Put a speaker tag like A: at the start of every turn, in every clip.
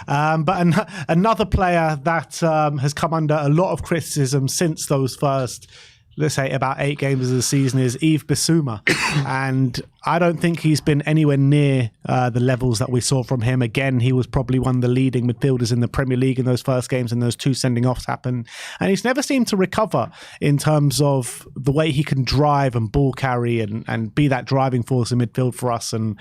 A: Another player that has come under a lot of criticism since those first, let's say, about 8 games of the season is Yves Bissouma. And I don't think he's been anywhere near the levels that we saw from him. Again, he was probably one of the leading midfielders in the Premier League in those first games, and those 2 sending offs happened. And he's never seemed to recover in terms of the way he can drive and ball carry and be that driving force in midfield for us. And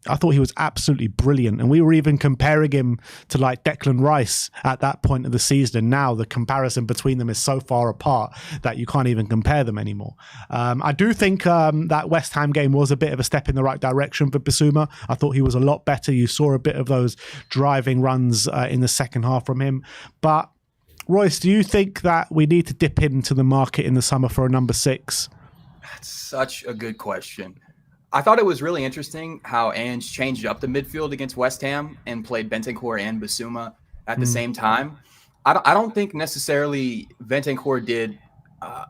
A: I thought he was absolutely brilliant. And we were even comparing him to like Declan Rice at that point of the season. And now the comparison between them is so far apart that you can't even compare them anymore. I do think that West Ham game was a bit of a step in the right direction for Bissouma. I thought he was a lot better. You saw a bit of those driving runs in the second half from him. But Royce, do you think that we need to dip into the market in the summer for a number 6?
B: That's such a good question. I thought it was really interesting how Ange changed up the midfield against West Ham and played Bentancur and Bissouma at the same time. I don't think necessarily Bentancur did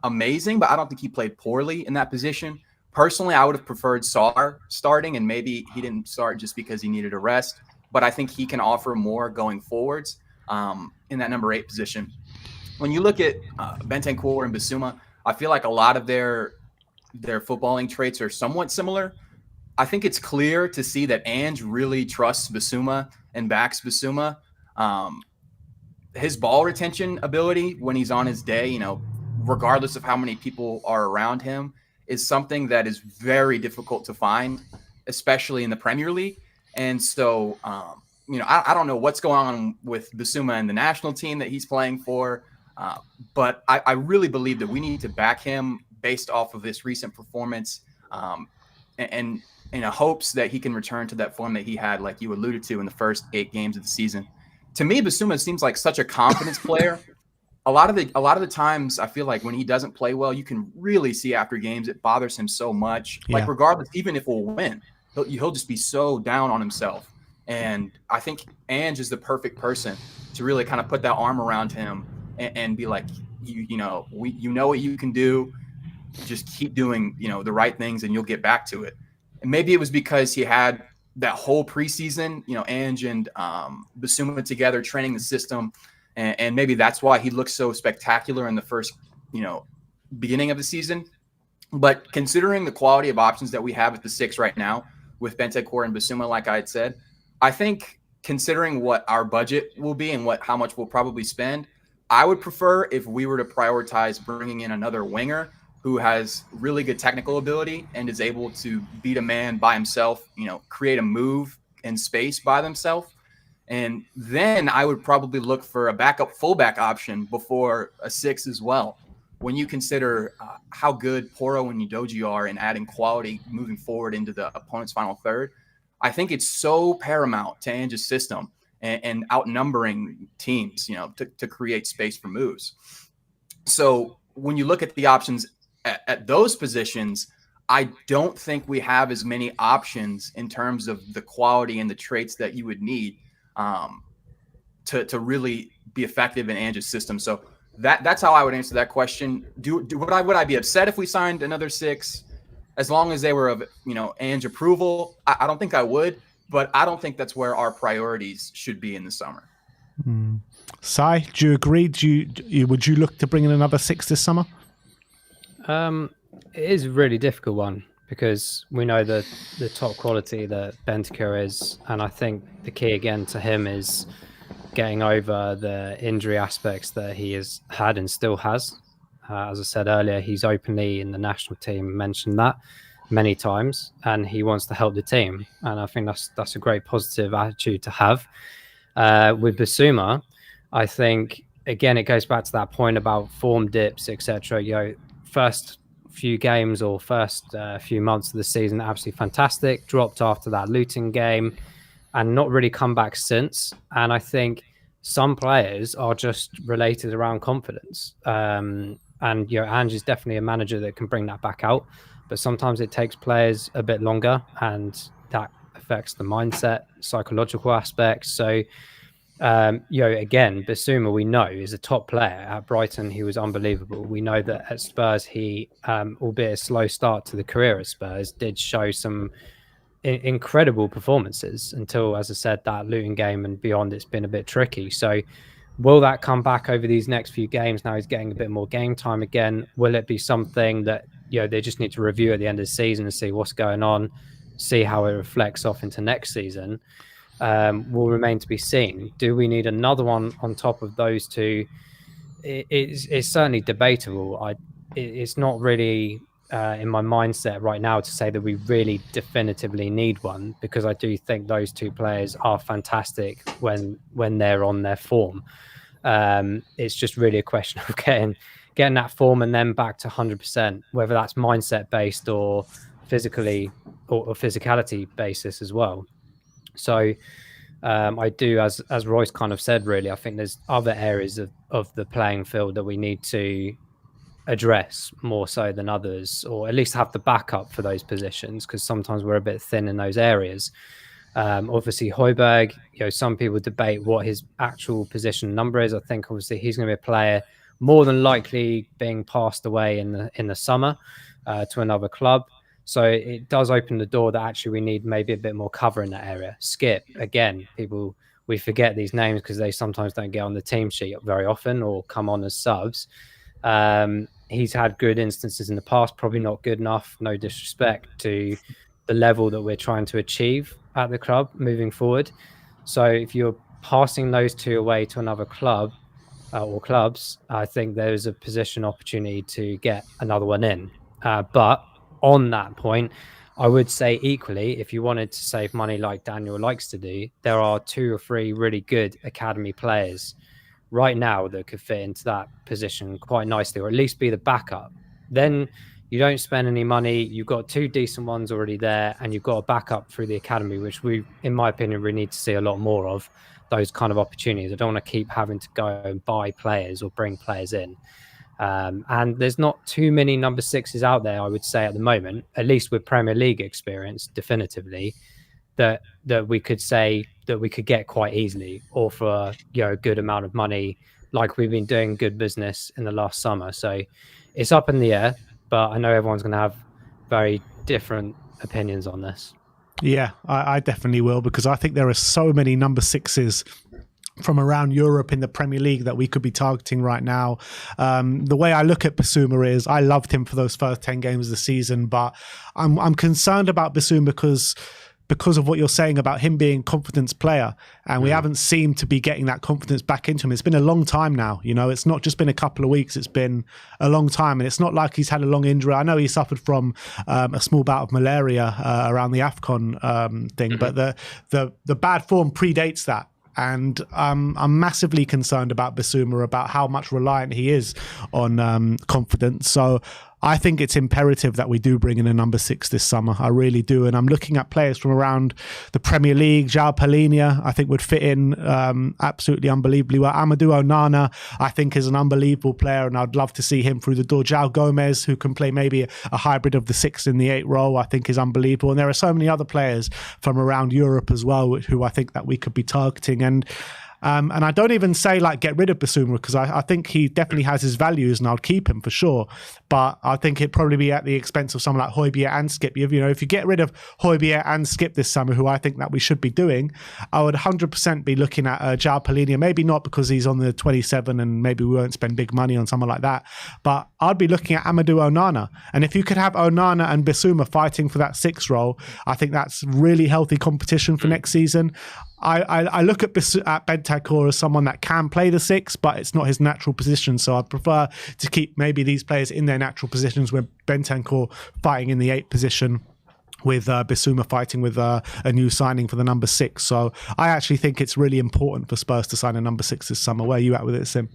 B: amazing, but I don't think he played poorly in that position. Personally, I would have preferred Sarr starting, and maybe he didn't start just because he needed a rest. But I think he can offer more going forwards in that number 8 position. When you look at Bentancur and Bissouma, I feel like a lot of their footballing traits are somewhat similar. I think it's clear to see that Ange really trusts Bissouma and backs Bissouma. His ball retention ability when he's on his day, regardless of how many people are around him, is something that is very difficult to find, especially in the Premier League. And so, I don't know what's going on with Bissouma and the national team that he's playing for, but I really believe that we need to back him based off of this recent performance, and in hopes that he can return to that form that he had, like you alluded to, in the first 8 games of the season. To me, Bissouma seems like such a confidence player. A lot of the times, I feel like when he doesn't play well, you can really see after games it bothers him so much. Yeah. Like regardless, even if we'll win, he'll just be so down on himself. And I think Ange is the perfect person to really kind of put that arm around him and be like, you know what you can do. Just keep doing, the right things and you'll get back to it. And maybe it was because he had that whole preseason, Ange and Bissouma together training the system. And maybe that's why he looks so spectacular in the first, beginning of the season. But considering the quality of options that we have at the 6 right now with Bentancur and Bissouma, like I had said, I think considering what our budget will be and how much we'll probably spend, I would prefer if we were to prioritize bringing in another winger who has really good technical ability and is able to beat a man by himself, create a move in space by themselves. And then I would probably look for a backup fullback option before a 6 as well. When you consider how good Porro and Udogie are in adding quality moving forward into the opponent's final third, I think it's so paramount to Ange's system and outnumbering teams, to create space for moves. So when you look at the options at those positions, I don't think we have as many options in terms of the quality and the traits that you would need to really be effective in Ange's system. So that's how I would answer that question. Would I be upset if we signed another 6 as long as they were of Ange approval? I don't think I would, but I don't think that's where our priorities should be in the summer.
A: Sai, do you agree? Would you look to bring in another 6 this summer?
C: It is a really difficult one because we know the top quality that Bentancur is, and I think the key again to him is getting over the injury aspects that he has had and still has. As I said earlier, he's openly in the national team mentioned that many times, and he wants to help the team, and I think that's a great positive attitude to have. With Bissouma, I think again it goes back to that point about form dips, etc. First few games or first few months of the season, absolutely fantastic. Dropped after that Luton game and not really come back since. And I think some players are just related around confidence. And Ange is definitely a manager that can bring that back out. But sometimes it takes players a bit longer, and that affects the mindset, psychological aspects. So again, Bissouma, we know, is a top player. At Brighton, he was unbelievable. We know that at Spurs, he, albeit a slow start to the career at Spurs, did show some incredible performances until, as I said, that Luton game and beyond, it's been a bit tricky. So will that come back over these next few games? Now he's getting a bit more game time again. Will it be something that, they just need to review at the end of the season and see what's going on, see how it reflects off into next season? Will remain to be seen. Do we need another one on top of those two? It's certainly debatable. It's not really in my mindset right now to say that we really definitively need one, because I do think those two players are fantastic when they're on their form. It's just really a question of getting that form and then back to 100%, whether that's mindset based or physically or physicality basis as well. So I do, as Royce kind of said, really, I think there's other areas of the playing field that we need to address more so than others, or at least have the backup for those positions, because sometimes we're a bit thin in those areas. Obviously Højbjerg, some people debate what his actual position number is. I think obviously he's going to be a player more than likely being passed away in the summer to another club. So it does open the door that actually we need maybe a bit more cover in that area. Skip, again, we forget these names because they sometimes don't get on the team sheet very often or come on as subs. He's had good instances in the past, probably not good enough, no disrespect to the level that we're trying to achieve at the club moving forward. So if you're passing those two away to another club or clubs, I think there's a position opportunity to get another one in. But on that point, I would say equally, if you wanted to save money like Daniel likes to do, there are 2 or 3 really good academy players right now that could fit into that position quite nicely, or at least be the backup. Then you don't spend any money. You've got 2 decent ones already there, and you've got a backup through the academy, which we, in my opinion, we need to see a lot more of those kind of opportunities. I don't want to keep having to go and buy players or bring players in. And there's not too many number 6s out there, I would say, at the moment, at least with Premier League experience, definitively, that we could say that we could get quite easily, or for a good amount of money, like we've been doing good business in the last summer. So it's up in the air, but I know everyone's going to have very different opinions on this.
A: Yeah, I definitely will, because I think there are so many number 6s from around Europe in the Premier League that we could be targeting right now. The way I look at Bissouma is, I loved him for those first 10 games of the season, but I'm concerned about Bissouma because of what you're saying about him being a confidence player, and we haven't seemed to be getting that confidence back into him. It's been a long time now, it's not just been a couple of weeks, it's been a long time, and it's not like he's had a long injury. I know he suffered from a small bout of malaria around the AFCON thing, but the bad form predates that. And I'm massively concerned about Bissouma, about how much reliant he is on confidence. So I think it's imperative that we do bring in a number 6 this summer. I really do. And I'm looking at players from around the Premier League. João Palhinha, I think, would fit in absolutely unbelievably well. Amadou Onana, I think, is an unbelievable player, and I'd love to see him through the door. João Gomez, who can play maybe a hybrid of the 6 and the 8 role, I think is unbelievable. And there are so many other players from around Europe as well, who I think that we could be targeting. And I don't even say like get rid of Bissouma, because I think he definitely has his values and I'll keep him for sure. But I think it'd probably be at the expense of someone like Højbjerg and Skip. If you get rid of Højbjerg and Skip this summer, who I think that we should be doing, I would 100% be looking at João Palhinha. Maybe not because he's on the 27 and maybe we won't spend big money on someone like that. But I'd be looking at Amadou Onana. And if you could have Onana and Bissouma fighting for that 6 role, I think that's really healthy competition for next season. I look at Bentancur as someone that can play the 6, but it's not his natural position. So I prefer to keep maybe these players in their natural positions, with Bentancur fighting in the 8 position, with Bissouma fighting with a new signing for the number 6. So I actually think it's really important for Spurs to sign a number 6 this summer. Where are you at with it, Sim?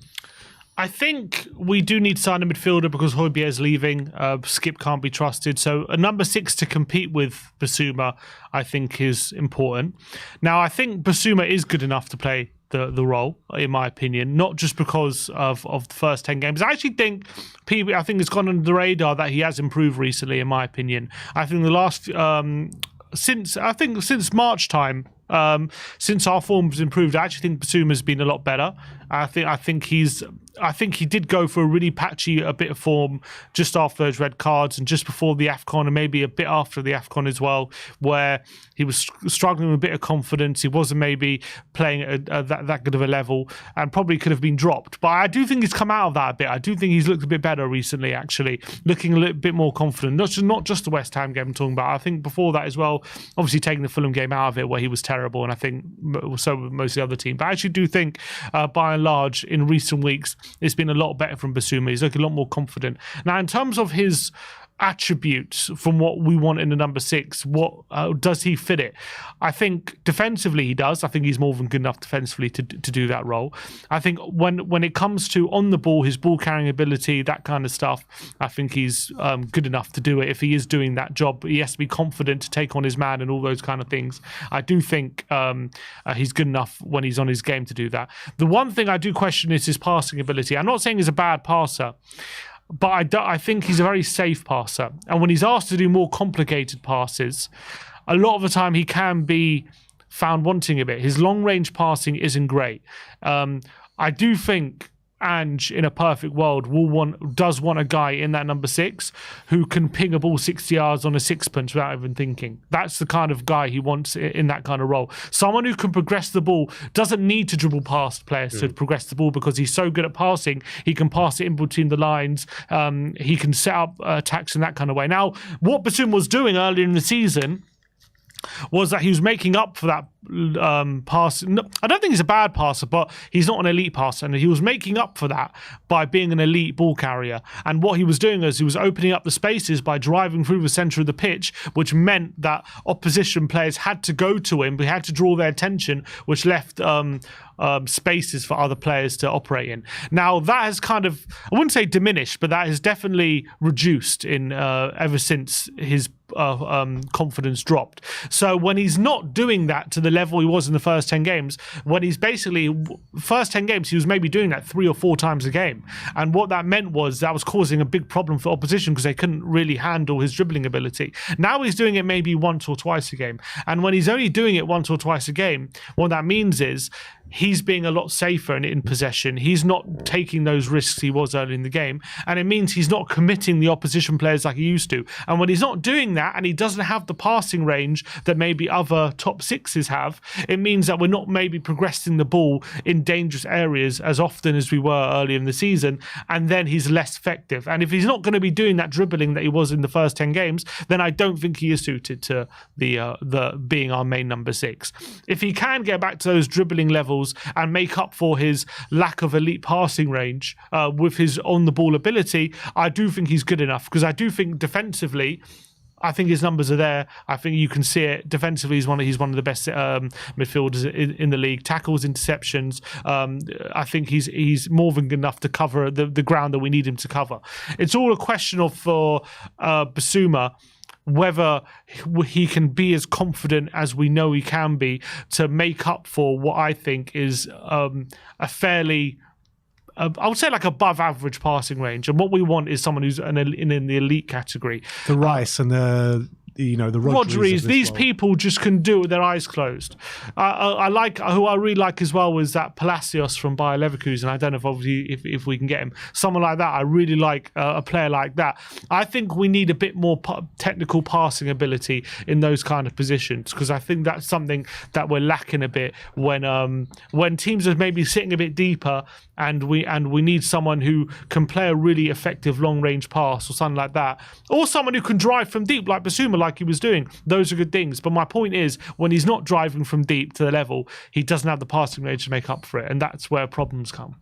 D: I think we do need to sign a midfielder because Højbjerg is leaving. Skip can't be trusted. So a number 6 to compete with Bissouma, I think, is important. Now, I think Bissouma is good enough to play the role, in my opinion, not just because of the first 10 games. I actually think it's gone under the radar that he has improved recently, in my opinion. I think the last since March time, Since our form's improved, I actually think Basuma's been a lot better. I think he did go for a really patchy a bit of form just after those red cards and just before the AFCON and maybe a bit after the AFCON as well, where he was struggling with a bit of confidence. He wasn't maybe playing at that good of a level and probably could have been dropped. But I do think he's come out of that a bit. I do think he's looked a bit better recently, actually, looking a little bit more confident. Not just the West Ham game I'm talking about. I think before that as well, obviously taking the Fulham game out of it where he was terrible, and I think so with most of the other team. But I actually do think by and large in recent weeks it's been a lot better from Basuma. He's looking a lot more confident. Now, in terms of his attributes from what we want in the number 6, what does he fit it? I think defensively he does. I think he's more than good enough defensively to do that role. I think when it comes to on the ball, his ball carrying ability, that kind of stuff, I think he's good enough to do it. If he is doing that job, he has to be confident to take on his man and all those kind of things. I do think he's good enough when he's on his game to do that. The one thing I do question is his passing ability. I'm not saying he's a bad passer, but I think he's a very safe passer. And when he's asked to do more complicated passes, a lot of the time he can be found wanting a bit. His long-range passing isn't great. I do think Ange, in a perfect world, does want a guy in that number 6 who can ping a ball 60 yards on a sixpence without even thinking. That's the kind of guy he wants in that kind of role. Someone who can progress the ball, doesn't need to dribble past players to progress the ball because he's so good at passing. He can pass it in between the lines. He can set up attacks in that kind of way. Now, what Basuma was doing earlier in the season was that he was making up for that pass. No, I don't think he's a bad passer, but he's not an elite passer, and he was making up for that by being an elite ball carrier. And what he was doing is he was opening up the spaces by driving through the centre of the pitch, which meant that opposition players had to go to him, but he had to draw their attention, which left spaces for other players to operate in. Now that has kind of, I wouldn't say diminished, but that has definitely reduced in ever since his confidence dropped. So when he's not doing that to the level he was in the first 10 games, when he's basically first 10 games he was maybe doing that 3 or 4 times a game, and what that meant was that was causing a big problem for opposition because they couldn't really handle his dribbling ability. Now he's doing it maybe once or twice a game, and when he's only doing it once or twice a game, what that means is he's being a lot safer in possession. He's not taking those risks he was early in the game, and it means he's not committing the opposition players like he used to. And when he's not doing that, and he doesn't have the passing range that maybe other top 6s have, it means that we're not maybe progressing the ball in dangerous areas as often as we were earlier in the season, and then he's less effective. And if he's not going to be doing that dribbling that he was in the first 10 games, then I don't think he is suited to the being our main number 6. If he can get back to those dribbling levels and make up for his lack of elite passing range with his on-the-ball ability, I do think he's good enough, because I do think defensively, I think his numbers are there. I think you can see it. Defensively, he's one of the best midfielders in the league. Tackles, interceptions. I think he's more than good enough to cover the ground that we need him to cover. It's all a question of for Basuma whether he can be as confident as we know he can be to make up for what I think is a fairly, I would say like above average passing range. And what we want is someone who's in the elite category.
A: The Rice and the Rodriguez.
D: These people just can do it with their eyes closed. I like, who I really like as well was that Palacios from Bayer Leverkusen. I don't know if obviously if we can get him. Someone like that. I really like a player like that. I think we need a bit more technical passing ability in those kind of positions, because I think that's something that we're lacking a bit when teams are maybe sitting a bit deeper, and we need someone who can play a really effective long range pass or something like that, or someone who can drive from deep like Basuma, like he was doing. Those are good things. But my point is, when he's not driving from deep to the level, he doesn't have the passing range to make up for it, and that's where problems come.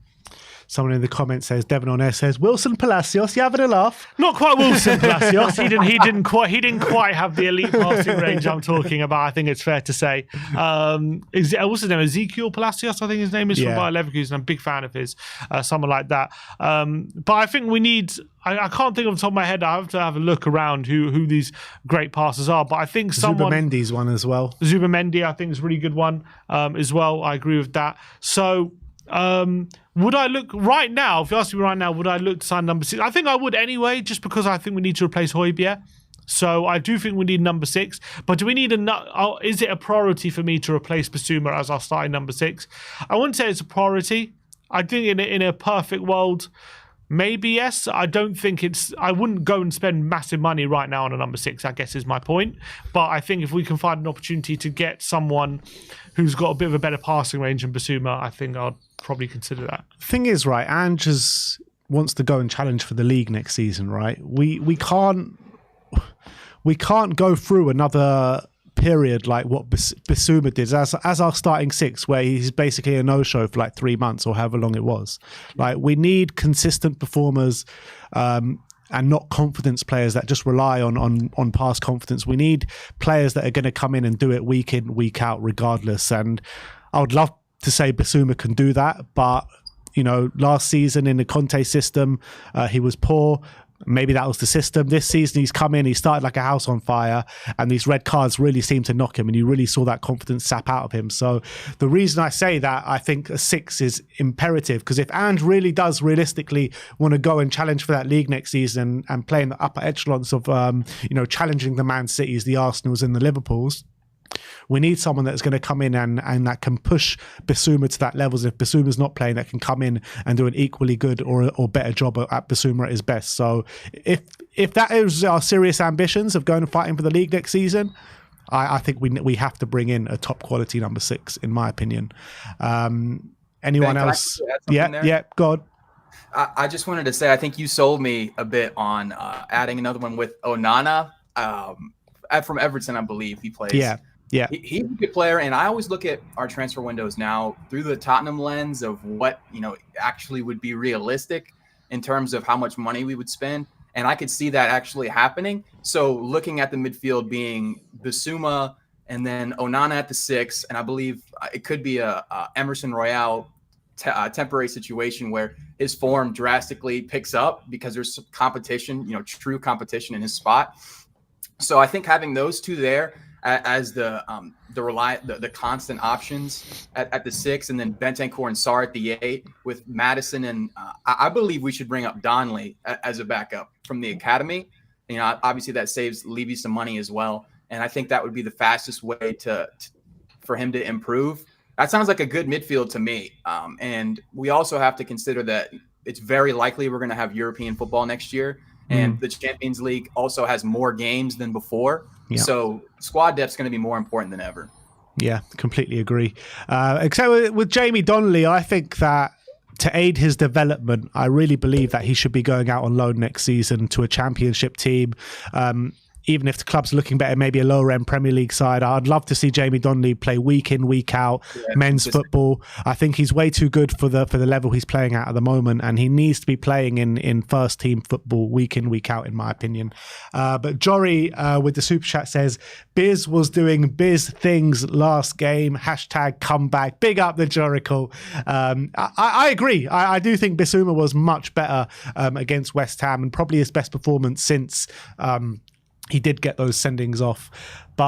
A: Someone in the comments says, Devon on air says, Wilson Palacios, you having a laugh?
D: Not quite Wilson Palacios. He didn't quite have the elite passing range I'm talking about, I think it's fair to say. What's his name? Ezekiel Palacios, I think his name is, from Bayer Leverkusen. I'm a big fan of his, someone like that. But I think we need, I can't think off the top of my head, I have to have a look around who these great passers are, but I think someone...
A: Zubimendi's one as well.
D: Zubimendi, I think, is a really good one as well. I agree with that. So... would I look right now? If you ask me right now, would I look to sign number 6? I think I would anyway, just because I think we need to replace Højbjerg. So I do think we need number 6. But do we need is it a priority for me to replace Basuma as our starting number 6? I wouldn't say it's a priority. I think in a perfect world, maybe yes. I don't think I wouldn't go and spend massive money right now on a number 6, I guess is my point. But I think if we can find an opportunity to get someone who's got a bit of a better passing range than Basuma, I think I'd probably consider that.
A: Thing is, right, Ange wants to go and challenge for the league next season, right? We can't go through another period like what Basuma did as our starting 6, where he's basically a no-show for like 3 months or however long it was. Like, we need consistent performers and not confidence players that just rely on past confidence. We need players that are going to come in and do it week in, week out, regardless. And I would love to say Basuma can do that, but last season in the Conte system, he was poor. Maybe that was the system. This season, he's come in, he started like a house on fire, and these red cards really seemed to knock him, and you really saw that confidence sap out of him. So the reason I say that, I think a 6 is imperative, because if Ange really does realistically want to go and challenge for that league next season and play in the upper echelons of, challenging the Man Cities, the Arsenals, and the Liverpools, we need someone that's going to come in and that can push Basuma to that level. If Basuma's not playing, that can come in and do an equally good or better job at Basuma at his best. So if that is our serious ambitions of going and fighting for the league next season, I think we have to bring in a top quality number 6, in my opinion. Anyone else? Yeah, go on.
B: I just wanted to say, I think you sold me a bit on adding another one with Onana from Everton, I believe he plays.
A: Yeah,
B: he's a good player, and I always look at our transfer windows now through the Tottenham lens of what actually would be realistic in terms of how much money we would spend, and I could see that actually happening. So looking at the midfield being Basuma and then Onana at the 6, and I believe it could be a Emerson Royale temporary situation where his form drastically picks up because there's competition, true competition in his spot. So I think having those two there as the constant options at the 6, and then Bentancur and Sarr at the 8 with Madison, and I believe we should bring up Donley as a backup from the academy. Obviously that saves Levy some money as well, and I think that would be the fastest way for him to improve. That sounds like a good midfield to me. And we also have to consider that it's very likely we're going to have European football next year. And the Champions League also has more games than before. Yeah. So squad depth is going to be more important than ever.
A: Yeah, completely agree. Except with Jamie Donnelly, I think that to aid his development, I really believe that he should be going out on loan next season to a championship team. Even if the club's looking better, maybe a lower end Premier League side. I'd love to see Jamie Donnelly play week in, week out, men's football. I think he's way too good for the level he's playing at the moment, and he needs to be playing in first team football week in, week out, in my opinion. But Jory with the super chat says, Biz was doing Biz things last game, #comeback. Big up the Jorical. I agree. I do think Bissouma was much better against West Ham, and probably his best performance since he did get those sendings off. But